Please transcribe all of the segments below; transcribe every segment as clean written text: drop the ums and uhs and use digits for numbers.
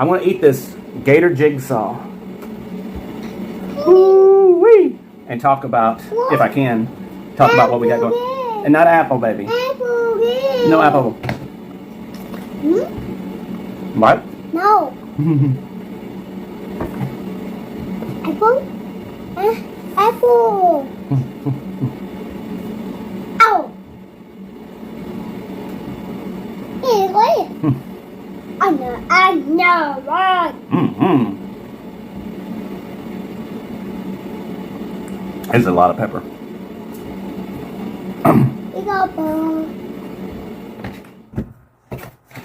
I want to eat this gator jigsaw. Woo-wee! And talk about, if I can, talk about what we got going. And not apple, baby. No apple. What? No. Apple? Apple. Ow. I know, right? There's a lot of pepper.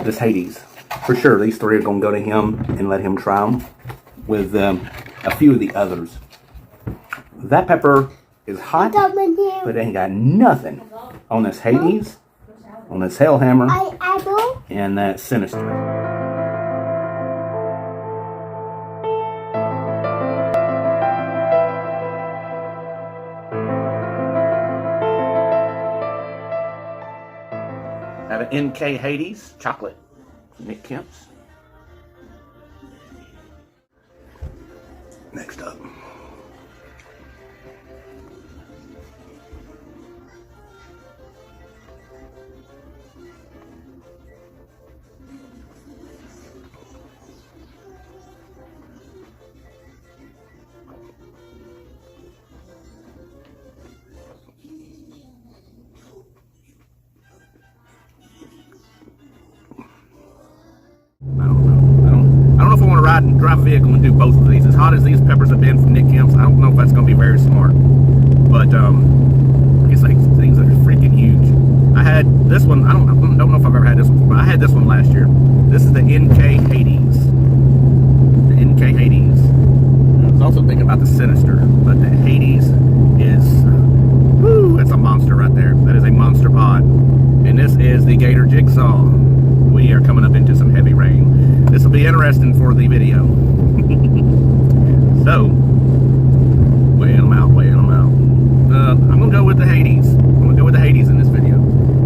This Hades. For sure, these three are going to go to him and let him try them with a few of the others. That pepper is hot, but it ain't got nothing on this Hades, on this Hellhammer, and that Sinister. I have an NK Hades chocolate. Nick Kemp's. Next up. Drive a vehicle and do both of these. As hot as these peppers have been from Nick Kemp's, I don't know if that's going to be very smart. But I guess like things are freaking huge. I had this one. I don't know if I've ever had this one before, but I had this one last year. This is the NK Hades. The NK Hades. I was also thinking about the Sinister, but the Hades is, whoo, that's a monster right there. That is a monster pod. And this is the Gator Jigsaw. We are coming up into some heavy rain. This will be interesting for the video. So, weighing them out. I'm going to go with the Hades. I'm going to go with the Hades in this video.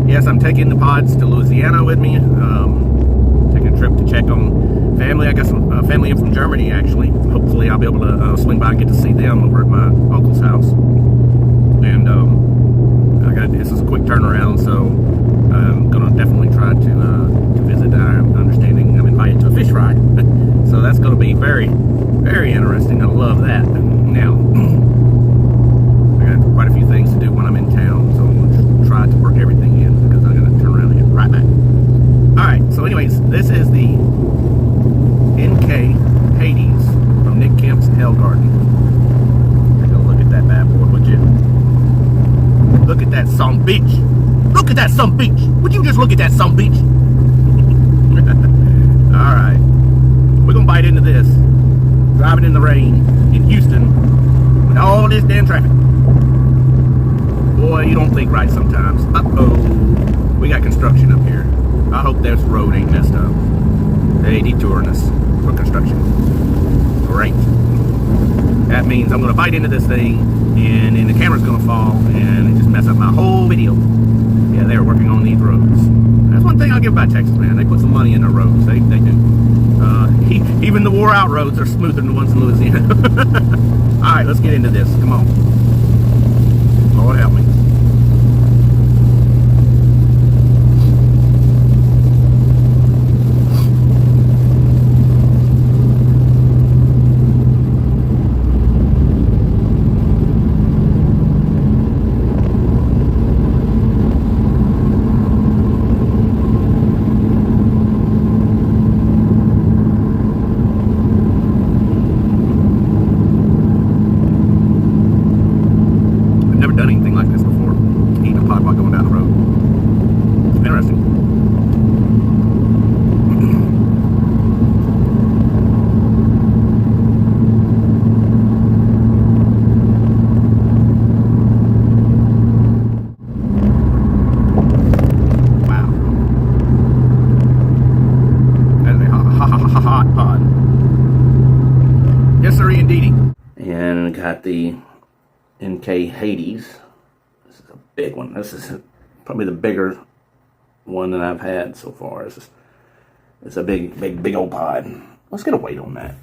Yes, I'm taking the pods to Louisiana with me. Taking a trip to check on family. I got some family in from Germany, actually. Hopefully I'll be able to swing by and get to see them over at my uncle's house. And this is a quick turnaround, so I'm going to definitely try to visit. I'm understanding I'm invited to a fish fry. So that's going to be very, very interesting. I love that. Now, I got quite a few things to do when I'm in town, so I'm going to try to work everything in because I'm going to turn around and get right back. Alright, so anyways, this is the NK Hades from Nick Kemp's Hell Garden. Take a look at that bad boy, would you? Look at that some bitch. Look at that some bitch. Would you just look at that some bitch? Alright. We're going to bite into this. Driving in the rain in Houston with all this damn traffic. Boy, you don't think right sometimes. Uh-oh. We got construction up here. I hope this road ain't messed up. They detouring us for construction. Great. That means I'm going to bite into this thing and then the camera's going to fall and just mess up my whole video. Yeah, they're working on these roads. That's one thing I'll give about Texas, man. They put some money in their roads. They do. Even the wore out roads are smoother than the ones in Louisiana. Alright, let's get into this. Come on. Lord help me. Done anything like this before. Eating a pod while going down the road. Interesting. Wow. That is a hot pod. Yes, sir, indeedy. And we got the NK Hades. This is a big one. This is probably the bigger one that I've had so far. It's a big old pod. Let's get a weight on that.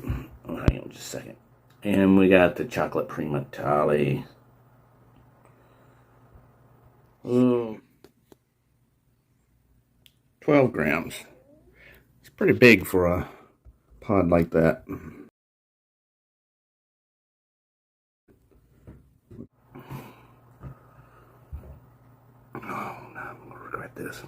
Oh, hang on just a second. And we got the chocolate prima tali. 12 grams. It's pretty big for a pod like that. Oh, no, I'm going to regret this.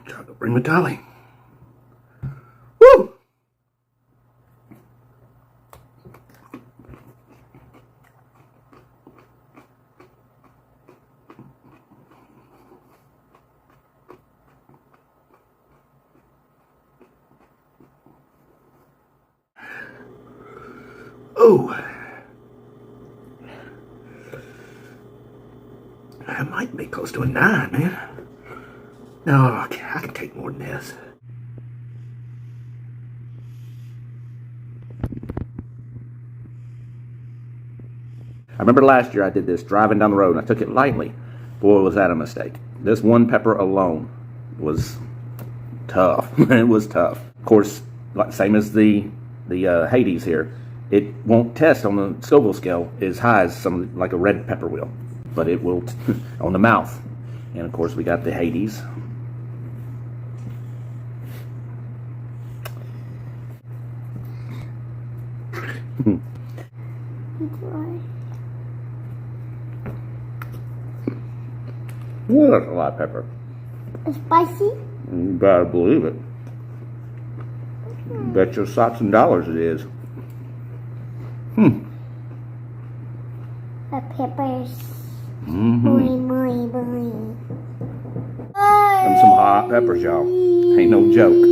Chocolate prima tali. Woo! Oh, I might be close to a 9, man. No, I can take more than this. I remember last year I did this driving down the road and I took it lightly. Boy, was that a mistake. This one pepper alone was tough. It was tough. Of course, same as the Hades here. It won't test on the Scoville scale as high as some like a red pepper will, but it will on the mouth. And of course, we got the Hades. Well, that's a lot of pepper. It's spicy? You better believe it. Bet your socks and dollars it is. The peppers. Mm-hmm. Boy. Them some hot peppers, y'all. Ain't no joke.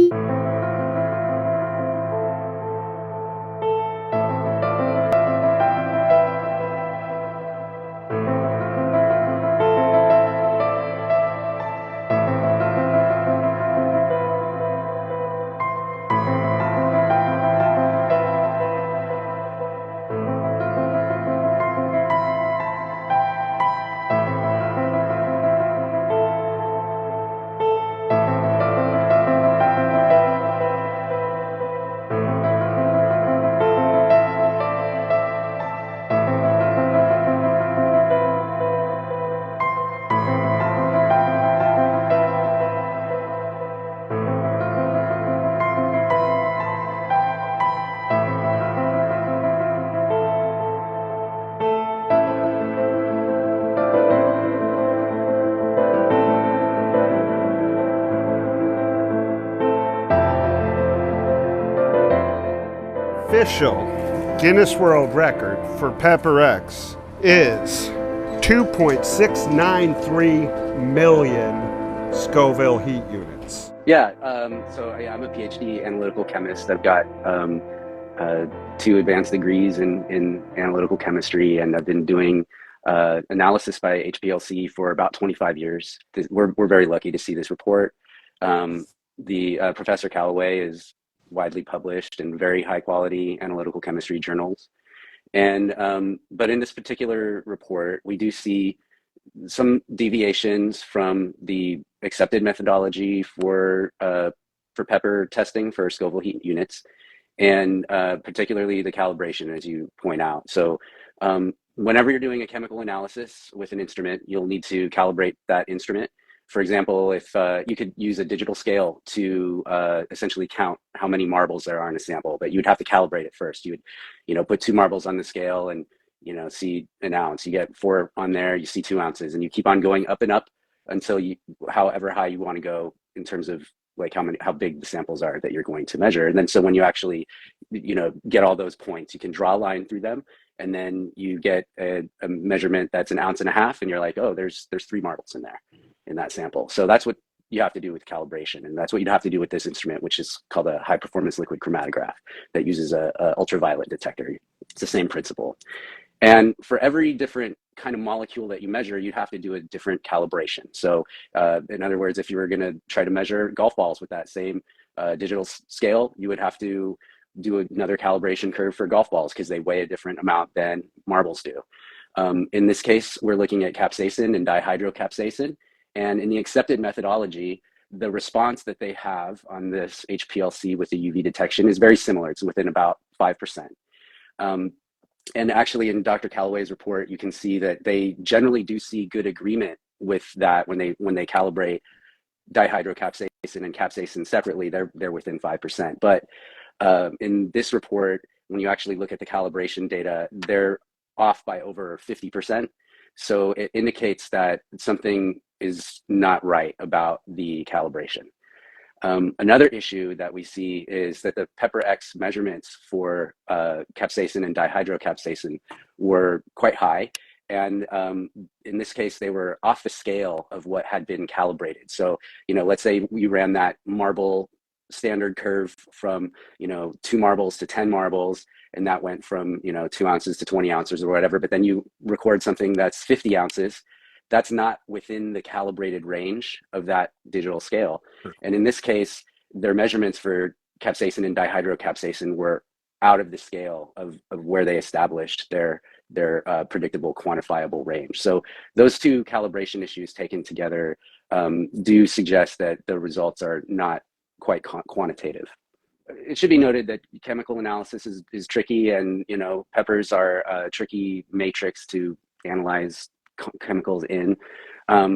Official Guinness World Record for Pepper X is 2.693 million Scoville heat units. Yeah, so I'm a PhD analytical chemist. I've got 2 advanced degrees in analytical chemistry, and I've been doing analysis by HPLC for about 25 years. We're very lucky to see this report. Professor Callaway is widely published in very high quality analytical chemistry journals. And but in this particular report, we do see some deviations from the accepted methodology for pepper testing for Scoville heat units, and particularly the calibration, as you point out. So whenever you're doing a chemical analysis with an instrument, you'll need to calibrate that instrument. For example, if you could use a digital scale to essentially count how many marbles there are in a sample, but you'd have to calibrate it first. You would, put 2 marbles on the scale and, see an ounce. You get 4 on there, you see 2 ounces, and you keep on going up and up until however high you want to go in terms of like how big the samples are that you're going to measure. And then so when you actually get all those points. You can draw a line through them, and then you get a measurement that's 1.5 ounces, and you're like, oh, there's 3 marbles in there in that sample. So that's what you have to do with calibration, and that's what you'd have to do with this instrument, which is called a high performance liquid chromatograph that uses a ultraviolet detector. It's the same principle. And for every different kind of molecule that you measure, you have to do a different calibration. So in other words, if you were going to try to measure golf balls with that same digital scale, you would have to do another calibration curve for golf balls because they weigh a different amount than marbles do. In this case, we're looking at capsaicin and dihydrocapsaicin. And in the accepted methodology, the response that they have on this HPLC with the UV detection is very similar. It's within about 5%. And actually in Dr. Callaway's report, you can see that they generally do see good agreement with that when they calibrate dihydrocapsaicin and capsaicin separately, they're within 5%. But in this report, when you actually look at the calibration data, they're off by over 50%. So it indicates that something is not right about the calibration. Another issue that we see is that the PepperX measurements for capsaicin and dihydrocapsaicin were quite high. And in this case, they were off the scale of what had been calibrated. So, let's say we ran that marble standard curve from, 2 marbles to 10 marbles, and that went from, 2 ounces to 20 ounces or whatever, but then you record something that's 50 ounces. That's not within the calibrated range of that digital scale. And in this case, their measurements for capsaicin and dihydrocapsaicin were out of the scale of where they established their predictable quantifiable range. So those two calibration issues taken together do suggest that the results are not quite quantitative. It should be noted that chemical analysis is tricky, and peppers are a tricky matrix to analyze chemicals in,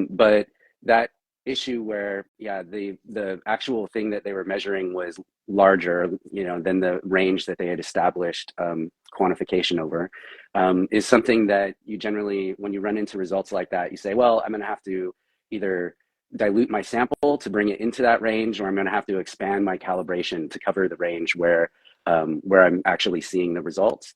but that issue where the actual thing that they were measuring was larger than the range that they had established quantification over, is something that you generally, when you run into results like that, you say, well, I'm going to have to either dilute my sample to bring it into that range, or I'm going to have to expand my calibration to cover the range where I'm actually seeing the results.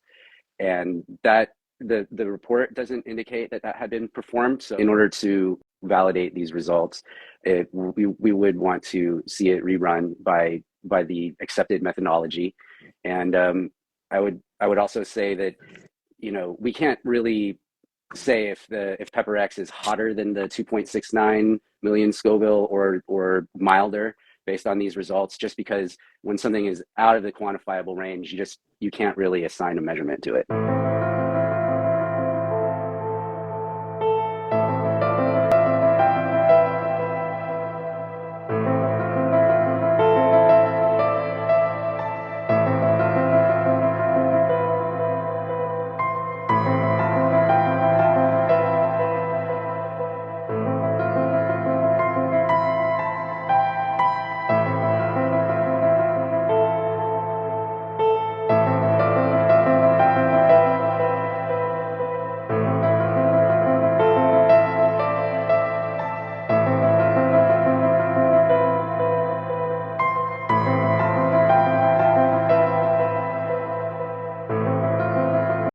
And that the report doesn't indicate that had been performed. So in order to validate these results, we would want to see it rerun by the accepted methodology. And I would also say that we can't really say if PepperX is hotter than the 2.69 million Scoville or milder based on these results, just because when something is out of the quantifiable range, you can't really assign a measurement to it.